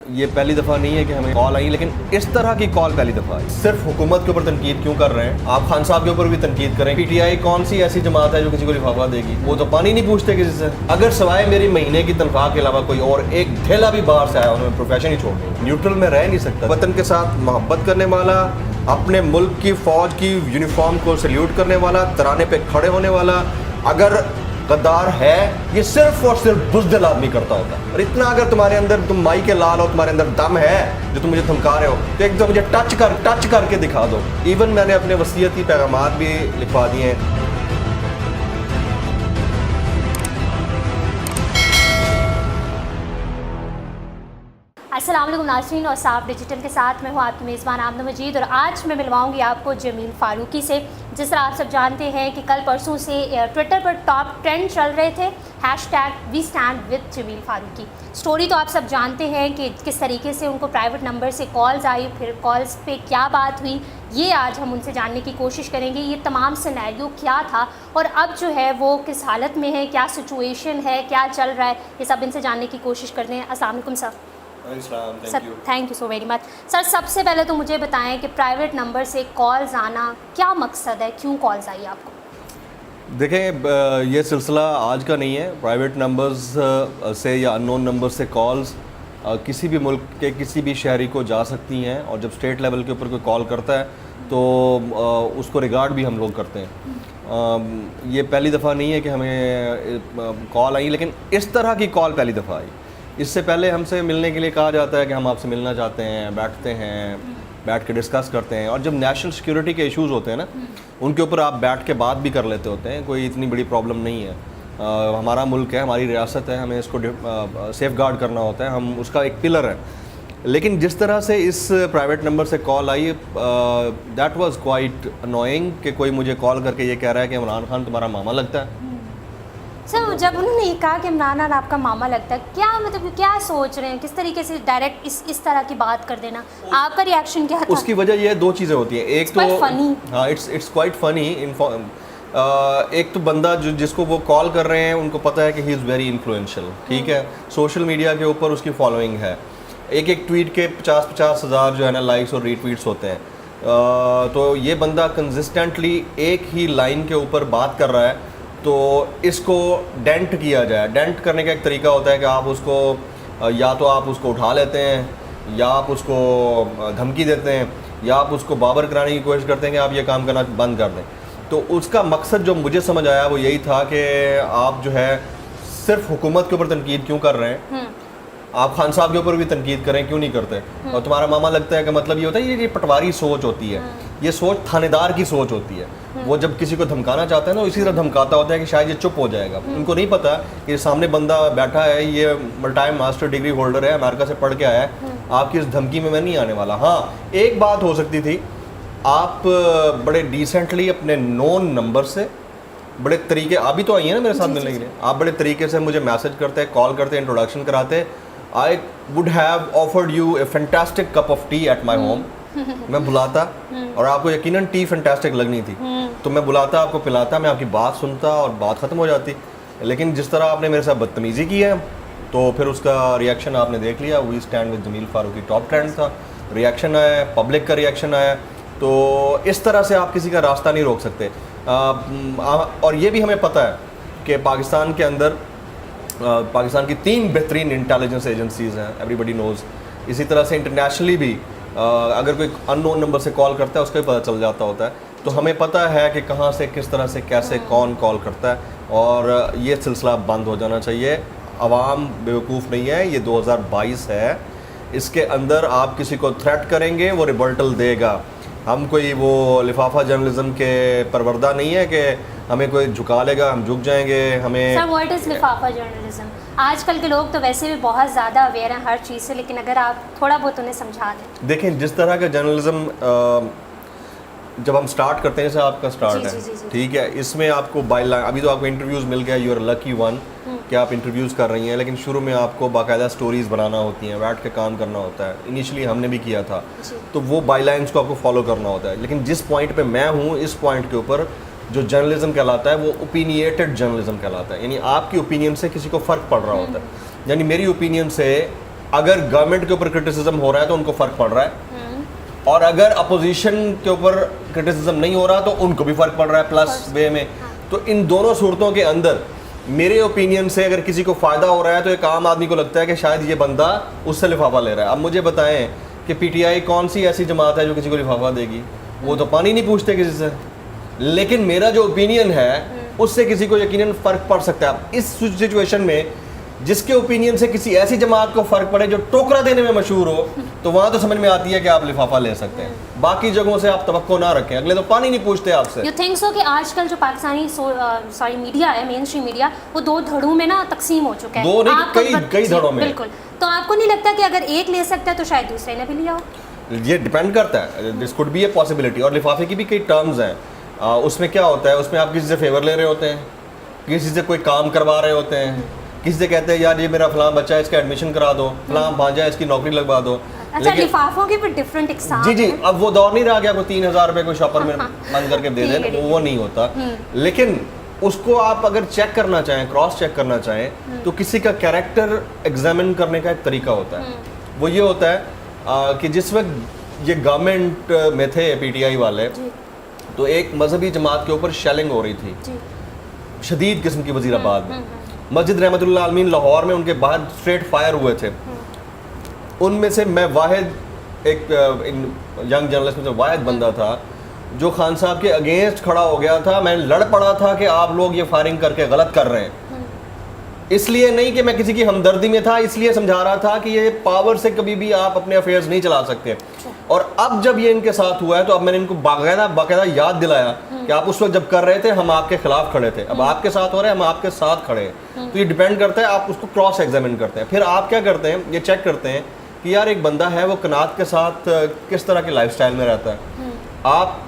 ये पहली दफ़ा नहीं है कि हमें कॉल आई, लेकिन इस तरह की कॉल पहली दफ़ा आई। सिर्फ हुकूमत के ऊपर तनकीद क्यों कर रहे हैं? आप खान साहब के ऊपर भी तनकीद करें। पीटीआई कौन सी ऐसी जमात है जो किसी को लिफाफा देगी? वो तो पानी नहीं पूछते किसी से। अगर सवाए मेरी महीने की तनख्वाह के अलावा कोई और एक थैला भी बाहर से आया, उन्होंने प्रोफेशन ही छोड़ दिया। न्यूट्रल में रह नहीं सकता। वतन के साथ मोहब्बत करने वाला, अपने मुल्क की फ़ौज की यूनिफॉर्म को सल्यूट करने वाला, तराने पे खड़े होने वाला अगर गद्दार है, ये सिर्फ और सिर्फ बुज़दिल आदमी करता होता। और इतना अगर तुम्हारे अंदर, तुम माई के लाल हो, तुम्हारे अंदर दम है जो तुम मुझे धमका रहे हो, तो एक तो मुझे टच करके दिखा दो। इवन मैंने अपने वसीयती पैगामात भी लिखवा दिए हैं। अस्सलाम वालेकुम नाज़रीन, और साफ डिजिटल के साथ मैं हूँ आपकी मेज़बान आमना मजीद। और आज मैं मिलवाऊंगी आपको जमील फ़ारूकी से। जिस तरह आप सब जानते हैं कि कल परसों से ट्विटर पर टॉप ट्रेंड चल रहे थे #we stand with Jamil Farooqui. Story तो आप सब जानते हैं कि किस तरीके से उनको प्राइवेट नंबर से कॉल्स आई, फिर कॉल्स पे क्या बात हुई, ये आज हम उनसे जानने की कोशिश करेंगे। ये तमाम सिनेरियो क्या था और अब जो है वो किस हालत में है, क्या सिचुएशन है, क्या चल रहा है, ये सब इनसे जानने की कोशिश करते हैं। अस्सलाम वालेकुम sir. Sir thank you so very much. Sir सबसे पहले तो मुझे बताएं कि प्राइवेट नंबर से कॉल्स आना क्या मकसद है, क्यों कॉल्स आई आपको? देखें, ये सिलसिला आज का नहीं है। प्राइवेट नंबर्स से या अननोन नंबर से कॉल्स किसी भी मुल्क के किसी भी शहरी को जा सकती हैं, और जब स्टेट लेवल के ऊपर कोई कॉल करता है तो उसको रिगार्ड भी हम लोग करते हैं। ये पहली दफ़ा नहीं है कि हमें कॉल आई, लेकिन इस तरह की कॉल पहली दफ़ा आई। इससे पहले हमसे मिलने के लिए कहा जाता है कि हम आपसे मिलना चाहते हैं, बैठते हैं, बैठ के डिस्कस करते हैं। और जब नेशनल सिक्योरिटी के इश्यूज़ होते हैं ना, उनके ऊपर आप बैठ के बात भी कर लेते होते हैं, कोई इतनी बड़ी प्रॉब्लम नहीं है। हमारा मुल्क है, हमारी रियासत है, हमें इसको सेफ गार्ड करना होता है, हम उसका एक पिलर है। लेकिन जिस तरह से इस प्राइवेट नंबर से call I, that was quite annoying कि कोई मुझे कॉल करके ये कह रहा है कि इमरान खान तुम्हारा मामा लगता है। सर जब उन्होंने ये कहा कि इमरान खान आपका मामा लगता है, क्या मतलब क्या सोच रहे हैं, किस तरीके से डायरेक्ट इस तरह की बात कर देना, आपका रिएक्शन क्या था? उसकी वजह ये दो चीज़ें होती हैं। एक तो हाँ, इट्स क्वाइट फनी। एक तो बंदा जिसको वो कॉल कर रहे हैं, उनको पता है कि ही इज़ वेरी इन्फ्लुएंशियल, ठीक है, सोशल मीडिया के ऊपर उसकी फॉलोइंग है। एक ट्वीट के 50-50 हज़ार जो है ना लाइक्स और रीट्वीट्स होते हैं। तो ये बंदा कंसिस्टेंटली एक ही लाइन के ऊपर बात कर रहा है, तो इसको डेंट किया जाए। डेंट करने का एक तरीका होता है कि आप उसको या तो आप उसको उठा लेते हैं, या आप उसको धमकी देते हैं, या आप उसको बाबर कराने की कोशिश करते हैं कि आप ये काम करना बंद कर दें। तो उसका मकसद जो मुझे समझ आया वो यही था कि आप जो है सिर्फ हुकूमत के ऊपर तनकीद क्यों कर रहे हैं? आप खान साहब के ऊपर भी तनकीद करें, क्यों नहीं करते? और तुम्हारा मामा लगता है कि मतलब ये होता है, ये पटवारी सोच होती है, ये सोच थानेदार की सोच होती है। वो जब किसी को धमकाना चाहता है ना, इसी तरह धमकाता होता है कि शायद ये चुप हो जाएगा। उनको नहीं पता कि सामने बंदा बैठा है, ये मल्टी मास्टर डिग्री होल्डर है, अमेरिका से पढ़ के आया है, आपकी इस धमकी में मैं नहीं आने वाला। हाँ, एक बात हो सकती थी, आप बड़े डिसेंटली अपने नोन नंबर से बड़े तरीके, अभी तो आई है ना मेरे साथ मिलने के लिए, आप बड़े तरीके से मुझे मैसेज करते, कॉल करते, इंट्रोडक्शन कराते। I would have offered U A fantastic cup of T at my home. मैं बुलाता, और आपको यकीनन टी फैंटास्टिक लगनी थी, तो मैं बुलाता, आपको पिलाता, मैं आपकी बात सुनता और बात ख़त्म हो जाती। लेकिन जिस तरह आपने मेरे साथ बदतमीज़ी की है, तो फिर उसका रिएक्शन आपने देख लिया। We stand with Jamil Farooqui top trend था, रिएक्शन आया, पब्लिक का रिएक्शन आया। तो इस तरह से आप किसी का रास्ता नहीं रोक सकते। और ये भी हमें पता है कि पाकिस्तान के अंदर पाकिस्तान की 3 बेहतरीन इंटेलिजेंस एजेंसीज़ हैं, एवरीबडी नोज़। इसी तरह से इंटरनेशनली भी अगर कोई अननोन नंबर से कॉल करता है, उसका भी पता चल जाता होता है। तो हमें पता है कि कहाँ से, किस तरह से, कैसे, कौन कॉल करता है, और ये सिलसिला बंद हो जाना चाहिए। आवाम बेवकूफ़ नहीं है, ये 2022 है, इसके अंदर आप किसी को थ्रेट करेंगे, वो रिबर्टल देगा। हम कोई वो लिफाफा जर्नलिज्म के परवरदा नहीं है कि हमें कोई झुका लेगा, हम झुक जाएंगे। हमें सर व्हाट इज़ लिफाफा जर्नलिज्म? आजकल के लोग तो वैसे भी बहुत ज़्यादा अवेयर हैं हर चीज़ से, लेकिन अगर आप थोड़ा बहुत उन्हें समझा दें। देखें, जिस तरह का जर्नलिज्म जब हम स्टार्ट करते हैं, जैसे आपका स्टार्ट है, ठीक है, इसमें आपको बाय लाइन, अभी तो आपको इंटरव्यूज़ मिल गया, यू आर लकी वन कि आप इंटरव्यूज़ कर रही हैं, लेकिन शुरू में आपको बाकायदा स्टोरीज़ बनाना होती हैं, बैठ के काम करना होता है। इनिशियली हमने भी किया था, तो वो बाय लाइन्स को आपको फॉलो करना होता है। लेकिन जिस पॉइंट पे मैं हूँ, इस पॉइंट के ऊपर जो जर्नलिज्म कहलाता है वो ओपिनिएटेड जर्नलिज्म कहलाता है, यानी आपकी ओपिनियन से किसी को फ़र्क पड़ रहा होता है। यानी मेरी ओपिनियन से अगर गवर्नमेंट के ऊपर क्रिटिसिज्म हो रहा है तो उनको फर्क पड़ रहा है, और अगर अपोजिशन के ऊपर क्रिटिसिज्म नहीं हो रहा तो उनको भी फर्क पड़ रहा है प्लस वे में। तो इन दोनों सूरतों के अंदर मेरे ओपिनियन से अगर किसी को फ़ायदा हो रहा है तो एक आम आदमी को लगता है कि शायद ये बंदा उससे लिफाफा ले रहा है। अब मुझे बताएं कि पीटीआई कौन सी ऐसी जमात है जो किसी को लिफाफा देगी? वो तो पानी नहीं पूछते किसी से। लेकिन मेरा जो ओपिनियन है उससे किसी को यकीनन फ़र्क पड़ सकता है। अब इस सिचुएशन में जिसके ओपिनियन से किसी ऐसी जमात को फ़र्क पड़े जो टोकरा देने में मशहूर हो, तो वहाँ तो समझ में आती है कि आप लिफाफा ले सकते हैं। बाकी जगहों से आप तवक्को ना रखें, अगले तो पानी नहीं पूछते आपसे। यू थिंक सो कि आजकल जो पाकिस्तानी सॉरी मीडिया है, मेन स्ट्रीम मीडिया, वो दो धड़ों में ना तकसीम हो चुका है। दो नहीं, कई धड़ों में। बिल्कुल। तो आपको नहीं लगता कि अगर एक ले सकता है तो शायद दूसरे ने भी लिया हो? ये डिपेंड करता है, this could be a possibility. और लिफाफे की भी कई टर्म्स हैं। उसमें क्या होता है, उसमें आप किसी से फेवर ले रहे होते हैं, किसी से कोई काम करवा रहे होते हैं, किसी से कहते हैं यार ये मेरा फलां बच्चा है, इसका एडमिशन करा दो, फलां भांजा है, इसकी नौकरी लगवा दो। अच्छा, लिफाफों के भी डिफरेंट इकसाम। जी, अब वो दौर नहीं रहा गया, कोई 3,000 रुपए कोई शॉपर में बंद करके दे दें, वो नहीं होता। लेकिन उसको आप अगर चेक करना चाहें, क्रॉस चेक करना चाहें, तो किसी का कैरेक्टर एग्जामिन करने का एक तरीका होता है। वो ये होता है कि जिस वक्त ये गवर्नमेंट में थे पीटीआई वाले, तो एक मजहबी जमात के ऊपर शेलिंग हो रही थी शदीद किस्म की वजीराबाद में। मस्जिद रहमतुल्लाह आलमीन लाहौर में उनके बाहर स्ट्रेट फायर हुए थे। उनमें से मैं वाहिद एक यंग जर्नलिस्ट में से वाहिद बंदा था जो खान साहब के अगेंस्ट खड़ा हो गया था। मैं लड़ पड़ा था कि आप लोग ये फायरिंग करके गलत कर रहे हैं। इसलिए नहीं कि मैं किसी की हमदर्दी में था, इसलिए समझा रहा था कि ये पावर से कभी भी आप अपने अफेयर्स नहीं चला सकते। और अब जब ये इनके साथ हुआ है तो अब मैंने इनको बाकायदा याद दिलाया कि आप उस वक्त जब कर रहे थे हम आपके खिलाफ खड़े थे, अब आपके साथ हो रहे हैं, हम आपके साथ खड़े हैं। तो ये डिपेंड करता है, आप उसको क्रॉस एग्जामिन करते हैं। फिर आप क्या करते हैं, ये चेक करते हैं कि यार एक बंदा है वो कनात के साथ किस तरह के लाइफस्टाइल में रहता है। आप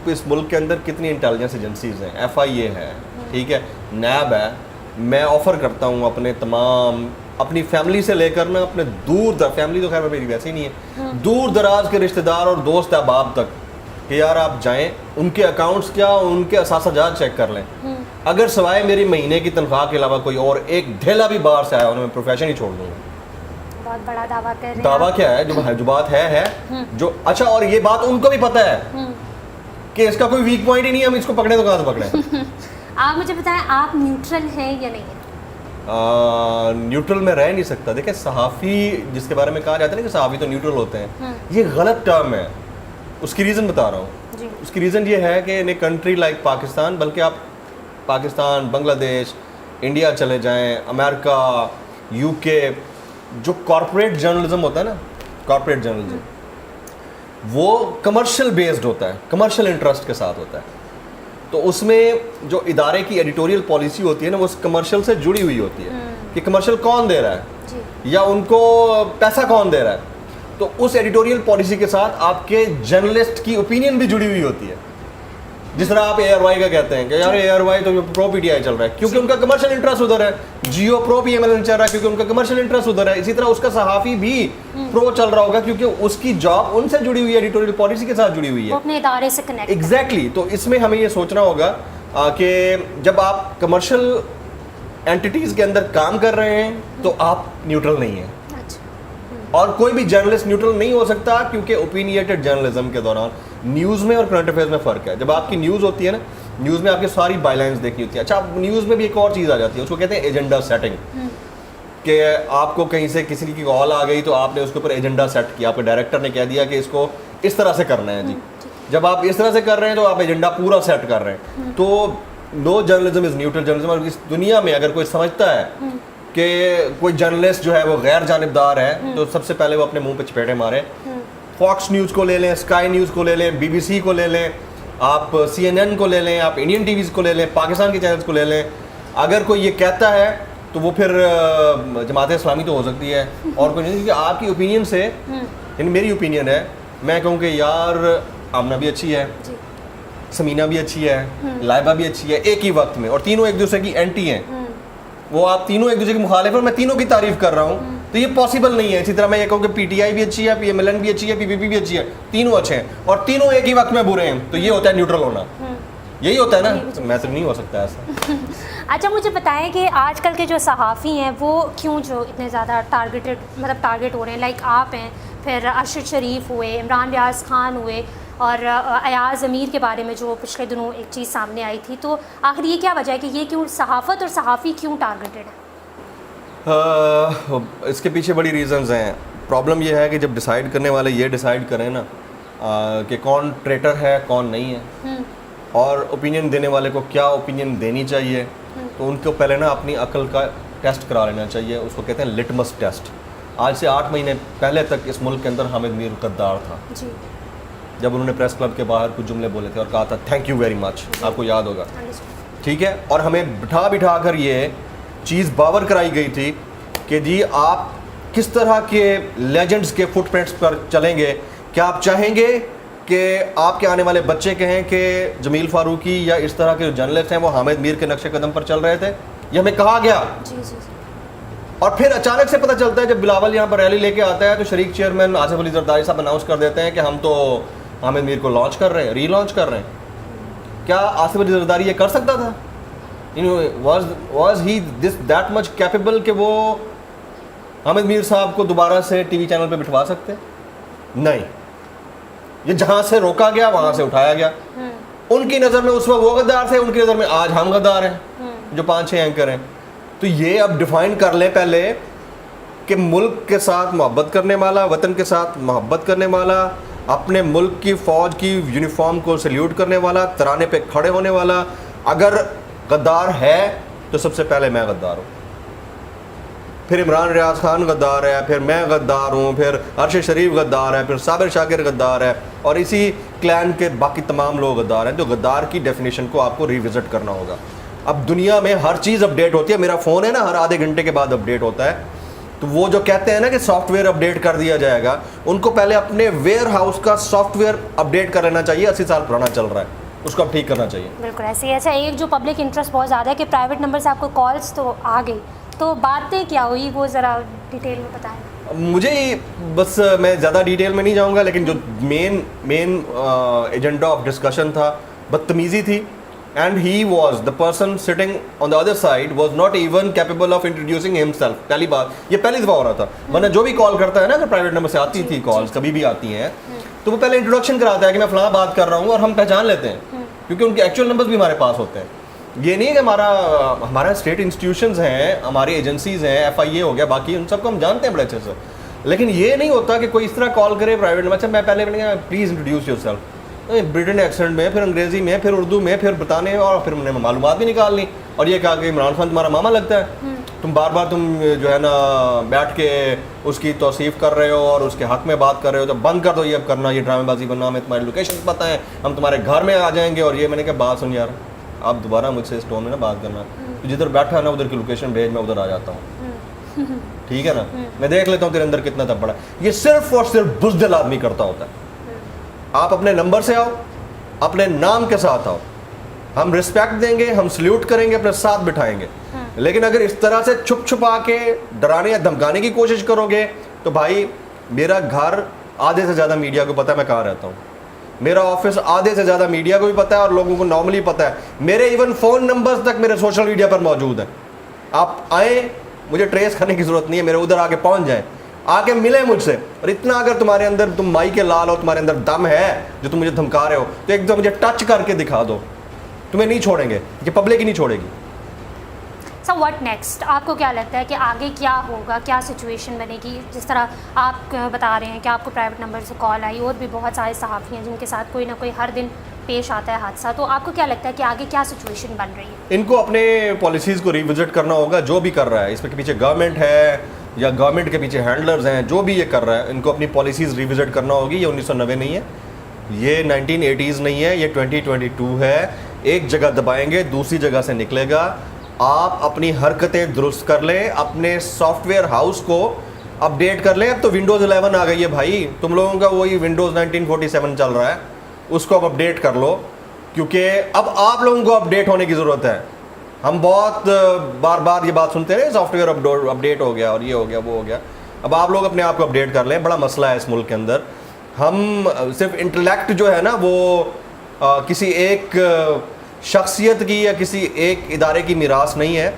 इस मुल्क के अंदर कितनी इंटेलिजेंस एजेंसीज हैं, FIA है, ठीक है, नैब है। मैं ऑफ़र करता हूँ अपने तमाम, अपनी फैमिली से लेकर ना अपने फैमिली तो खैर मेरी वैसे ही नहीं है, दूर दराज के रिश्तेदार और दोस्त अहबाब तक कि यार आप जाएं, उनके अकाउंट्स क्या, उनके असासाजात चेक कर लें। अगर सवाए मेरी महीने की तनख्वाह के अलावा कोई और एक ढेला भी बाहर से आया उन्हें मैं प्रोफेशन ही छोड़ दूँगा। बहुत बड़ा दावा कर रहे हैं। दावा क्या है, जो बात है जो अच्छा, और ये बात उनको भी पता है कि इसका कोई वीक पॉइंट ही नहीं है, हम इसको पकड़े तो कहाँ से पकड़े। आप मुझे बताएं, आप न्यूट्रल हैं या नहीं है? न्यूट्रल में रह नहीं सकता। देखिए सहाफ़ी जिसके बारे में कहा जाता है ना कि सहाफ़ी तो न्यूट्रल होते हैं, ये गलत टर्म है। उसकी रीज़न बता रहा हूँ। उसकी रीज़न ये है कि इन ए कंट्री लाइक पाकिस्तान, बल्कि आप पाकिस्तान, बांग्लादेश, इंडिया चले जाएं, अमेरिका, UK, जो कॉरपोरेट जर्नलिज्म होता है ना, कॉरपोरेट जर्नलिज्म वो कमर्शियल बेस्ड होता है, कमर्शियल इंटरेस्ट के साथ होता है। तो उसमें जो इदारे की एडिटोरियल पॉलिसी होती है ना, वो उस कमर्शियल से जुड़ी हुई होती है कि कमर्शियल कौन दे रहा है या उनको पैसा कौन दे रहा है। तो उस एडिटोरियल पॉलिसी के साथ आपके जर्नलिस्ट की ओपिनियन भी जुड़ी हुई होती है। जिस तरह आप ARY का कहते हैं कि यार ARY तो प्रो PTI चल रहा है क्योंकि उनका कमर्शियल इंटरेस्ट उधर है, जियो प्रो PMLN चल रहा है क्योंकि उनका कमर्शियल इंटरेस्ट उधर है। इसी तरह उसका सहाफ़ी भी प्रो चल रहा होगा क्योंकि उसकी जॉब उनसे जुड़ी हुई है, एडिटोरियल पॉलिसी के साथ जुड़ी हुई है, अपने इदारे से कनेक्ट। एग्जैक्टली। तो इसमें हमें ये सोचना होगा कि जब आप कमर्शियल एंटिटीज़ के अंदर काम कर रहे हैं तो आप न्यूट्रल नहीं हैं। और कोई भी जर्नलिस्ट न्यूट्रल नहीं हो सकता क्योंकि ओपिनियटेड जर्नलिज्म के दौरान न्यूज़ में और करंट अफेयर्स में फ़र्क है। जब आपकी न्यूज़ होती है ना, न्यूज़ में आपकी सारी बाइलाइंस देखनी होती है। अच्छा, न्यूज़ में भी एक और चीज़ आ जाती है, उसको कहते हैं एजेंडा सेटिंग। कि आपको कहीं से किसी की कॉल आ गई तो आपने उसके ऊपर एजेंडा सेट किया, आपके डायरेक्टर ने कह दिया कि इसको इस तरह से करना है जी। जब आप इस तरह से कर रहे हैं तो आप एजेंडा पूरा सेट कर रहे हैं। तो no journalism is neutral journalism. और इस दुनिया में अगर कोई समझता है कि कोई जर्नलिस्ट जो है वो गैर जानिबदार है तो सबसे पहले वो अपने मुंह पे चपेटे मारे। फॉक्स न्यूज़ को ले लें, स्काई न्यूज़ को ले लें, BBC को ले लें, आप CNN को ले लें, आप इंडियन टीवीज़ को ले लें, पाकिस्तान के चैनल्स को ले लें। अगर कोई ये कहता है तो वो फिर जमात इस्लामी तो हो सकती है और कोई नहीं, क्योंकि आपकी ओपिनियन से, यानी मेरी ओपिनियन है, मैं कहूँ कि यार आमना भी अच्छी है, समीना भी अच्छी है, लाइबा भी अच्छी है एक ही वक्त में, और तीनों एक दूसरे की एंटी हैं। वो आप तीनों एक दूसरे के मुखालिफ, और मैं तीनों की तारीफ कर रहा हूँ, तो ये पॉसिबल नहीं है। इसी तरह मैं ये कहूँ कि PTI भी अच्छी है, PMLN भी अच्छी है, PPP भी अच्छी है, तीनों अच्छे हैं और तीनों एक ही वक्त में बुरे हैं, तो ये होता है न्यूट्रल होना। यही होता है ना, मैं तो नहीं हो सकता ऐसा। अच्छा मुझे बताएं कि आजकल के जो सहाफ़ी हैं वो क्यों जो इतने ज़्यादा टारगेटेड मतलब टारगेट हो रहे हैं, लाइक आप हैं, फिर अरशद शरीफ हुए, इमरान रियाज खान हुए, और अयाज अमीर के बारे में जो पिछले दिनों एक चीज़ सामने आई थी, तो आखिर ये क्या वजह है कि ये क्यों सहाफ़त और सहाफ़ी क्यों टारगेटेड है? इसके पीछे बड़ी रीज़न्स हैं। प्रॉब्लम ये है कि जब डिसाइड करने वाले ये डिसाइड करें ना कि कौन ट्रेटर है कौन नहीं है, और ओपिनियन देने वाले को क्या ओपिनियन देनी चाहिए, तो उनको पहले ना अपनी अकल का टेस्ट करा लेना चाहिए। उसको कहते हैं लिटमस टेस्ट। आज से 8 महीने पहले तक इस मुल्क के अंदर हामिद मीर गद्दार था जी। जब उन्होंने प्रेस क्लब के बाहर कुछ जुमले बोले थे और कहा था थैंक यू वेरी मच, आपको याद होगा, ठीक है। और हमें बिठा कर ये चीज़ बावर कराई गई थी कि जी आप किस तरह के लेजेंड्स के फुटप्रिंट्स पर चलेंगे। क्या आप चाहेंगे कि आपके आने वाले बच्चे कहें कि जमील फारूकी या इस तरह के जो जर्नलिस्ट हैं वो हामिद मीर के नक्शे कदम पर चल रहे थे? ये हमें कहा गया। जी। और फिर अचानक से पता चलता है जब बिलावल यहाँ पर रैली लेके आता है तो शरीक चेयरमैन आसिफ अली जरदारी साहब अनाउंस कर देते हैं कि हम तो हामिद मीर को लॉन्च कर रहे हैं, रीलॉन्च कर रहे हैं। क्या आसिफ अली जरदारी ये कर सकता था? Was he this that much capable कि वो हामिद मीर साहब को दोबारा से टीवी चैनल पे बिठवा सकते? नहीं, ये जहां से रोका गया वहां से उठाया गया। उनकी नज़र में उस वक्त वो गद्दार थे, उनकी नज़र में आज हम गद्दार हैं जो 5-6 एंकर हैं। तो ये अब डिफाइन कर लें पहले कि मुल्क के साथ मोहब्बत करने वाला, वतन के साथ मोहब्बत करने वाला, अपने मुल्क की फ़ौज की यूनिफॉर्म को सल्यूट करने वाला, तराने पे खड़े होने वाला अगर गद्दार है तो सबसे पहले मैं गद्दार हूँ, फिर इमरान रियाज खान गद्दार है, फिर मैं गद्दार हूँ, फिर अरशद शरीफ गद्दार है, फिर साबिर शाकिर गद्दार है, और इसी क्लैन के बाकी तमाम लोग गद्दार हैं। तो गद्दार की डेफिनेशन को आपको रिविज़िट करना होगा। अब दुनिया में हर चीज़ अपडेट होती है। मेरा फ़ोन है ना, हर आधे घंटे के बाद अपडेट होता है। तो वो जो कहते हैं ना कि सॉफ्टवेयर अपडेट कर दिया जाएगा, उनको पहले अपने वेयर हाउस का सॉफ्टवेयर अपडेट कर लेना चाहिए। 80 साल पुराना चल रहा है, उसको अब ठीक करना चाहिए। बिल्कुल ऐसे ही। अच्छा, एक जो पब्लिक इंटरेस्ट बहुत ज़्यादा है कि प्राइवेट नंबर से आपको कॉल्स तो आ गई, तो बातें क्या हुई वो ज़रा डिटेल में बताएं। मुझे बस, मैं ज़्यादा डिटेल में नहीं जाऊंगा, लेकिन जो मेन एजेंडा ऑफ डिस्कशन था बदतमीज़ी थी। And he was the person sitting on the other side was not even capable of introducing himself. पहली बात, ये पहली दफ़ा हो रहा था। वरना जो भी कॉल करता है ना, अगर प्राइवेट नंबर से आती थी कॉल्स, कभी भी आती हैं, तो वो पहले इंट्रोडक्शन कराता है कि मैं फलां बात कर रहा हूँ, और हम पहचान लेते हैं क्योंकि उनके एक्चुअल नंबर्स भी हमारे पास होते हैं। ये नहीं है कि हमारा स्टेट इंस्टीट्यूशंस हैं, हमारी एजेंसीज़ हैं, FIA हो गया, बाकी उन सबको हम जानते हैं बड़े अच्छे से। लेकिन ये नहीं होता कि कोई इस तरह कॉल करे प्राइवेट नंबर। अच्छा, मैं पहले please introduce yourself, Britain accent में, फिर अंग्रेज़ी में, फिर उर्दू में, फिर बताने, और फिर उन्हें मालूमात भी निकाल ली, और ये कहा कि इमरान खान तुम्हारा मामा लगता है, तुम बार बार तुम जो है ना बैठ के उसकी तौसीफ़ कर रहे हो और उसके हक़ में बात कर रहे हो, तो बंद कर दो ये अब करना, ये ड्रामेबाजी बनना, हमें तुम्हारी लोकेशन पता है, हम तुम्हारे घर में आ जाएंगे। और ये मैंने कहा बात सुन यार, आप दोबारा मुझसे इस टोन में ना बात करना, तो जिधर बैठा है ना उधर की लोकेशन भेज, मैं उधर आ जाता हूँ, ठीक है ना, मैं देख लेता हूँ तेरे अंदर कितना तब बड़ा। ये सिर्फ और सिर्फ बुज़दिल आदमी करता होता है। आप अपने नंबर से आओ, अपने नाम के साथ आओ, हम रिस्पेक्ट देंगे, हम सल्यूट करेंगे, अपने साथ बिठाएंगे। लेकिन अगर इस तरह से छुप छुपा के डराने या धमकाने की कोशिश करोगे, तो भाई मेरा घर आधे से ज़्यादा मीडिया को पता है मैं कहाँ रहता हूँ, मेरा ऑफिस आधे से ज़्यादा मीडिया को भी पता है, और लोगों को नॉर्मली पता है। मेरे इवन फ़ोन नंबर्स तक मेरे सोशल मीडिया पर मौजूद हैं। आप आए, मुझे ट्रेस करने की ज़रूरत नहीं है, मेरे उधर आके पहुँच जाएँ, आके मिले मुझसे। और इतना अगर तुम्हारे अंदर, तुम माई के लाल हो, तुम्हारे अंदर दम है जो तुम मुझे धमका रहे हो, तो एक दो मुझे टच करके दिखा दो, तुम्हें नहीं छोड़ेंगे, ये पब्लिक ही नहीं छोड़ेगी। सो व्हाट नेक्स्ट, आपको क्या लगता है कि आगे क्या होगा, क्या सिचुएशन बनेगी? जिस तरह आप बता रहे हैं कि आपको प्राइवेट नंबर से कॉल आई, और भी बहुत सारे सहाफ़ी हैं जिनके साथ कोई ना कोई हर दिन पेश आता है हादसा, तो आपको क्या लगता है कि आगे क्या सिचुएशन बन रही है? इनको अपने पॉलिसीज़ को रिविजिट करना होगा। जो भी कर रहा है, इसके पीछे गवर्नमेंट है या गवर्नमेंट के पीछे हैंडलर्स हैं, जो भी ये कर रहा है, इनको अपनी पॉलिसीज़ रिविजिट करना होगी। ये 1990 नहीं है, ये 1980s नहीं है, ये 2022 है। एक जगह दबाएंगे, दूसरी जगह से निकलेगा। आप अपनी हरकतें दुरुस्त कर लें, अपने सॉफ्टवेयर हाउस को अपडेट कर लें। अब तो विंडोज़ 11 आ गई है भाई, तुम लोगों का वही विंडोज़ 1947 चल रहा है, उसको अब अपडेट कर लो, क्योंकि अब आप लोगों को अपडेट होने की ज़रूरत है। हम बहुत बार बार ये बात सुनते हैं, सॉफ्टवेयर अपडेट हो गया और ये हो गया वो हो गया। अब आप लोग अपने आप को अपडेट कर लें, बड़ा मसला है इस मुल्क के अंदर। हम सिर्फ इंटेलेक्ट जो है ना वो किसी एक शख्सियत की या किसी एक इदारे की मीरास नहीं है।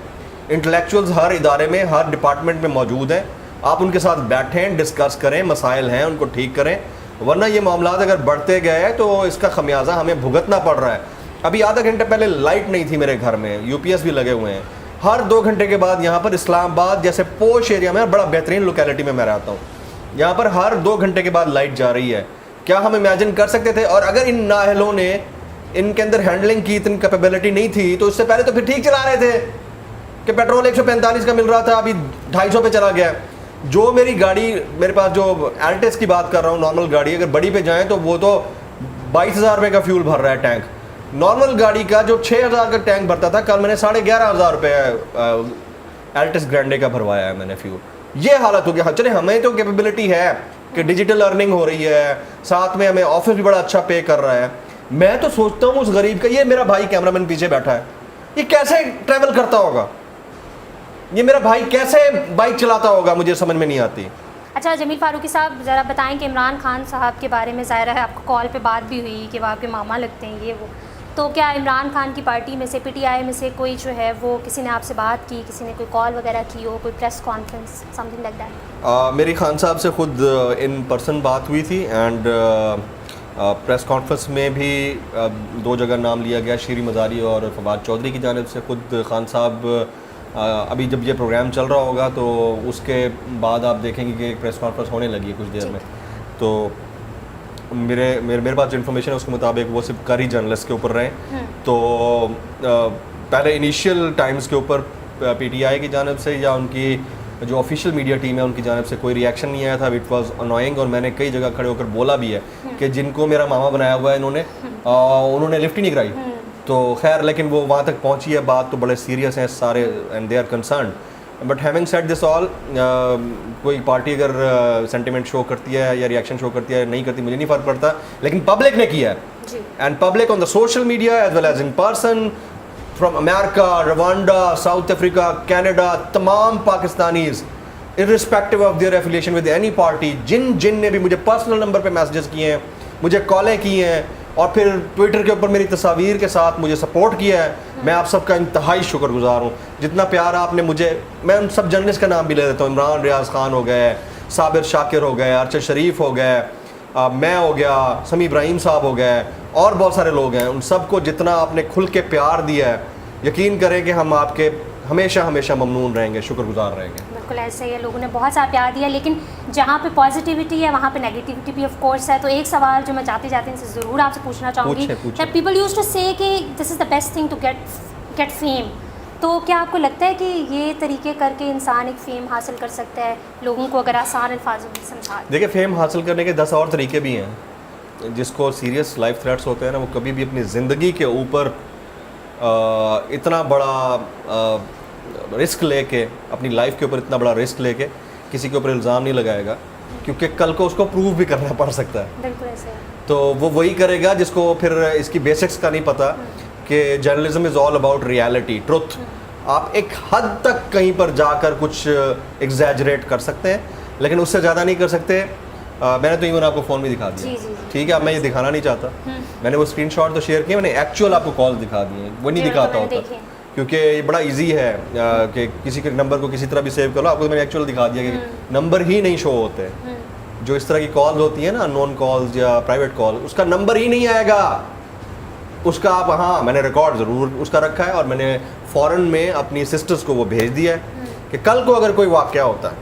इंटेलेक्चुअल्स हर इदारे में, हर डिपार्टमेंट में मौजूद हैं। आप उनके साथ बैठें, डिस्कस करें, मसाइल हैं उनको ठीक करें, वरना ये मामला अगर बढ़ते गए तो इसका खमियाजा हमें भुगतना पड़ रहा है। अभी आधा घंटे पहले लाइट नहीं थी मेरे घर में, यूपीएस भी लगे हुए हैं। हर 2 घंटे के बाद यहाँ पर इस्लामाबाद जैसे पोश एरिया में, बड़ा बेहतरीन लोकेलिटी में मैं रहता हूँ, यहाँ पर हर 2 घंटे के बाद लाइट जा रही है। क्या हम इमेजिन कर सकते थे? और अगर इन नाहलों ने इनके अंदर हैंडलिंग की इतनी कैपेबिलिटी नहीं थी तो इससे पहले तो फिर ठीक चला रहे थे कि पेट्रोल 145 का मिल रहा था, अभी 250 पे चला गया। जो मेरी गाड़ी, मेरे पास जो एल्टिस की बात कर रहा हूँ, नॉर्मल गाड़ी, अगर बड़ी पे जाएँ तो वो तो 22,000 रुपये का फ्यूल भर रहा है टैंक। नॉर्मल गाड़ी का जो 6,000 का टैंक भरता था, कल मैंने 11,500 रुपये एल्टिस ग्रैंडे का भरवाया है मैंने फ्यूल। ये हालत हो गया। चले हमें तो कैपेबिलिटी है कि डिजिटल अर्निंग हो रही है, साथ में हमें ऑफिस भी बड़ा अच्छा पे कर रहा है। मैं तो सोचता हूँ उस गरीब का, ये मेरा भाई कैमरामैन पीछे बैठा है, ये कैसे ट्रैवल करता होगा, ये मेरा भाई कैसे बाइक चलाता होगा, मुझे समझ में नहीं आती। अच्छा जमील फारूकी साहब, ज़रा बताएं कि इमरान खान साहब के बारे में, ज़ाहिर है आपको कॉल पे बात भी हुई कि वो आपके मामा लगते हैं ये वो, तो क्या इमरान खान की पार्टी में से, पीटीआई में से कोई जो है वो किसी ने आपसे बात की, किसी ने कोई कॉल वगैरह की हो, कोई press conference, something like that? मेरी खान साहब से खुद इन पर्सन बात हुई थी एंड प्रेस कॉन्फ्रेंस में भी 2 जगह नाम लिया गया, शीरी मज़ारी और फवाद चौधरी की जानिब से। खुद खान साहब अभी जब ये प्रोग्राम चल रहा होगा तो उसके बाद आप देखेंगे कि एक प्रेस कॉन्फ्रेंस होने लगी है कुछ देर में। तो मेरे पास जो इन्फॉर्मेशन है उसके मुताबिक वो सिर्फ कारी जर्नलिस्ट के ऊपर रहे। तो पहले इनिशियल टाइम्स के ऊपर पीटीआई की जानिब से या उनकी जो ऑफिशियल मीडिया टीम है उनकी जानिब से कोई रिएक्शन नहीं आया था। इट वाज अनोइंग, और मैंने कई जगह खड़े होकर बोला भी है कि जिनको मेरा मामा बनाया हुआ है उन्होंने लिफ्ट ही नहीं कराई। तो खैर, लेकिन वो वहाँ तक पहुँची है बात, तो बड़े सीरियस हैं सारे and they are concern. But having said this all, कोई पार्टी अगर सेंटिमेंट शो करती है या रिएक्शन शो करती है, नहीं करती, मुझे नहीं फ़र्क पड़ता, लेकिन पब्लिक ने किया है। And public on the social media as well as in person, from America, Rwanda, South Africa, Canada, तमाम Pakistanis irrespective of their affiliation with any party, जिन ने भी मुझे पर्सनल नंबर पे मैसेजेस किए हैं, मुझे कॉलें की हैं और फिर ट्विटर के ऊपर मेरी तस्वीर के साथ मुझे सपोर्ट किया है, मैं आप सबका इंतहाई शुक्रगुजार हूँ। जितना प्यार आपने मुझे, मैं उन सब जर्नलिस्ट का नाम भी ले देता हूँ, इमरान रियाज खान हो गए, साबिर शाकिर हो गए, अरशद शरीफ हो गए, मैं हो गया, समी इब्राहिम साहब हो गए, और बहुत सारे लोग हैं। उन सबको जितना आपने खुल के प्यार दिया है, यकीन करें कि हम आपके हमेशा हमेशा ममनून रहेंगे, शुक्रगुजार रहेंगे। बिल्कुल ऐसे ही है, लोगों ने बहुत सारा प्यार दिया, लेकिन जहाँ पे पॉजिटिविटी है वहाँ पे नेगेटिविटी भी ऑफ कोर्स है। तो एक सवाल जो मैं जाते जाते इनसे ज़रूर आपसे पूछना चाहूँगी, that people used to say कि this is the best thing to get fame, तो क्या आपको लगता है कि ये तरीके करके इंसान एक फ़ेम हासिल कर सकता है, लोगों को अगर आसान अल्फाजों में समझा? देखिए, फेम हासिल करने के 10 और तरीके भी हैं। जिसको सीरियस लाइफ थ्रेट्स होते हैं ना, वो कभी भी अपनी ज़िंदगी के ऊपर इतना बड़ा रिस्क लेके, अपनी लाइफ के ऊपर इतना बड़ा रिस्क लेके किसी के ऊपर इल्ज़ाम नहीं लगाएगा, क्योंकि कल को उसको प्रूव भी करना पड़ सकता है। बिल्कुल ऐसे है। तो वो वही करेगा जिसको फिर इसकी बेसिक्स का नहीं पता कि journalism is all about reality, truth. आप एक हद तक कहीं पर जाकर कुछ एग्जैजरेट कर सकते हैं, लेकिन उससे ज़्यादा नहीं कर सकते। मैंने तो इवन आपको फ़ोन में दिखा दिया, ठीक है। अब मैं ये दिखाना नहीं चाहता, मैंने वो स्क्रीनशॉट तो शेयर किया, मैंने एक्चुअल आपको कॉल दिखा दिए, वो नहीं दिखाता होता, क्योंकि ये बड़ा इजी है कि किसी के नंबर को किसी तरह भी सेव कर लो। आपको मैंने एक्चुअल दिखा दिया कि नंबर ही नहीं शो होते। जो इस तरह की कॉल्स होती है ना, नॉन कॉल्स या प्राइवेट कॉल, उसका नंबर ही नहीं आएगा उसका। आप, हाँ, मैंने रिकॉर्ड ज़रूर उसका रखा है और मैंने फ़ौरन में अपनी सिस्टर्स को वो भेज दिया है कि कल को अगर कोई वाक़या होता है,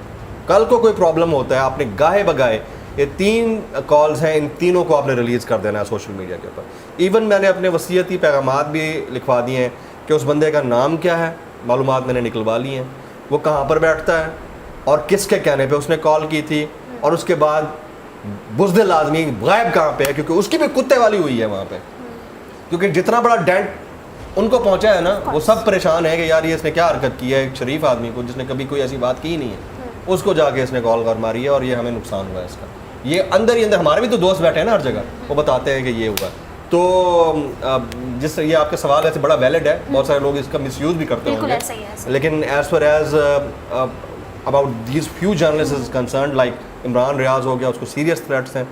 कल को कोई प्रॉब्लम होता है, आपने गाहे बगाए ये 3 कॉल्स हैं, इन तीनों को आपने रिलीज़ कर देना है सोशल मीडिया के ऊपर। इवन मैंने अपने वसीयती पैगामात भी लिखवा दिए हैं कि उस बंदे का नाम क्या है, मालूमात मैंने निकलवा ली हैं, वो कहाँ पर बैठता है और किसके कहने पे उसने कॉल की थी, और उसके बाद बुज़दिल आदमी गायब कहाँ पे है, क्योंकि उसकी भी कुत्ते वाली हुई है वहाँ पे। क्योंकि जितना बड़ा डेंट उनको पहुँचा है ना, वो सब परेशान है कि यार ये इसने क्या हरकत की है, एक शरीफ आदमी को जिसने कभी कोई ऐसी बात की ही नहीं है, उसको जाके इसने कॉल कर मारी है और ये हमें नुकसान हुआ है इसका। ये अंदर ही अंदर, हमारे भी तो दोस्त बैठे हैं ना हर जगह, वो बताते हैं कि ये हुआ। तो जिस ये आपका सवाल ऐसे बड़ा वैलिड है, बहुत सारे लोग इसका मिसयूज़ भी करते होंगे, लेकिन as far as about these few journalist is concern, like Imran Riaz हो गया, उसको सीरियस थ्रेट्स हैं,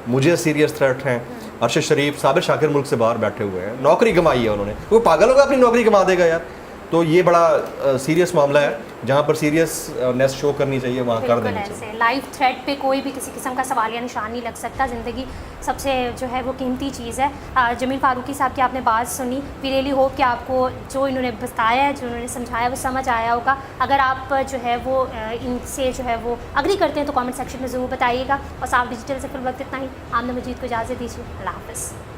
मुझे सीरियस थ्रेट हैं, अरशद शरीफ, साबिर शाकिर मुल्क से बाहर बैठे हुए हैं, नौकरी कमाई है उन्होंने, वो पागल होगा अपनी नौकरी कमा देगा यार। तो ये बड़ा सीरियस मामला है, जहाँ पर सीरियसनेस शो करनी चाहिए वहाँ कर देनी चाहिए। लाइफ थ्रेट पे कोई भी किसी किस्म का सवाल या निशान नहीं लग सकता। ज़िंदगी सबसे जो है वो कीमती चीज़ है। जमील फारूकी साहब की आपने बात सुनी, वी रियली होप कि आपको जो इन्होंने बताया है, जो इन्होंने समझाया, वो समझ आया होगा। अगर आप जो है वो इनसे जो है वो अग्री करते हैं तो कमेंट सेक्शन में ज़रूर बताइएगा। और साफ डिजिटल से फिर वक्त इतना ही। आमना मजीद को इजाज़त दीजिए। अल्लाह हाफ़िज़।